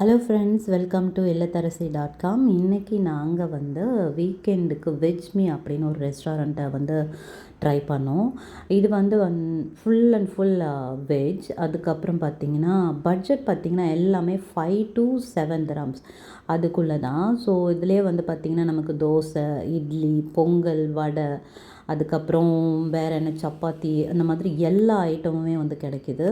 Hello friends, welcome to illatharasi.com. இன்றைக்கி நாங்கள் வந்து வீக்கெண்டுக்கு வெஜ் மீ அப்படின்னு ஒரு ரெஸ்டாரண்ட்டை வந்து ட்ரை பண்ணோம். இது வந்து ஃபுல் அண்ட் ஃபுல் வெஜ். அதுக்கப்புறம் பார்த்திங்கன்னா பட்ஜெட் பார்த்திங்கன்னா எல்லாமே 5 to 7 dirhams அதுக்குள்ளே தான். ஸோ இதிலே வந்து பார்த்திங்கன்னா நமக்கு தோசை, இட்லி, பொங்கல், வடை, அதுக்கப்புறம் வேறு என்ன சப்பாத்தி, அந்த மாதிரி எல்லா ஐட்டமுமே வந்து கிடைக்கிது.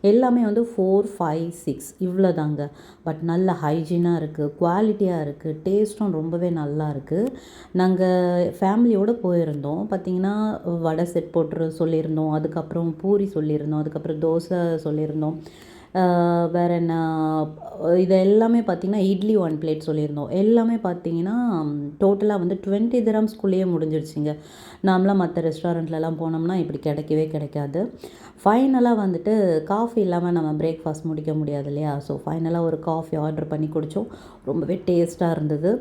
எல்லாமே வந்து 4, 5, 6 இவ்வளோ தாங்க. பட் நல்ல ஹைஜீனாக இருக்குது, குவாலிட்டியாக இருக்குது, டேஸ்ட்டும் ரொம்பவே நல்லா இருக்குது. நாங்கள் ஃபேமிலியோடு போயிருந்தோம். பார்த்திங்கன்னா வடை செட் போட்டு சொல்லியிருந்தோம், அதுக்கப்புறம் பூரி சொல்லியிருந்தோம், அதுக்கப்புறம் தோசை சொல்லியிருந்தோம். வேறு என்ன, இது எல்லாமே பார்த்திங்கன்னா இட்லி 1 plate சொல்லியிருந்தோம். எல்லாமே பார்த்திங்கன்னா டோட்டலாக வந்து 20 dirhamsக்குள்ளேயே முடிஞ்சிருச்சுங்க. நார்மலாக மற்ற ரெஸ்டாரண்ட்லலாம் போனோம்னா இப்படி கிடைக்கவே கிடைக்காது. ஃபைனலாக வந்துட்டு காஃபி இல்லாமல் நம்ம பிரேக்ஃபாஸ்ட் முடிக்க முடியாது இல்லையா? ஸோ ஃபைனலாக ஒரு காஃபி ஆர்டர் பண்ணி குடித்தோம். ரொம்பவே டேஸ்ட்டாக இருந்தது.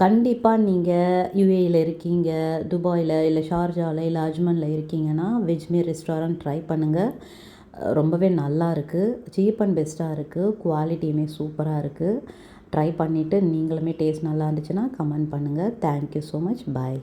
கண்டிப்பாக நீங்கள் யுஏஇயில் இருக்கீங்க, துபாயில் இல்லை ஷார்ஜாவில் இல்லை அஜ்மனில் இருக்கீங்கன்னா வெஜ் மீ ரெஸ்டாரண்ட் ட்ரை பண்ணுங்கள். ரொம்பவே நல்லா இருக்குது, சீப் அண்ட் பெஸ்ட்டாக இருக்குது, குவாலிட்டியுமே சூப்பராக இருக்குது. ட்ரை பண்ணிவிட்டு நீங்களுமே டேஸ்ட் நல்லா இருந்துச்சுன்னா கமெண்ட் பண்ணுங்கள். Thank you so much. பாய்.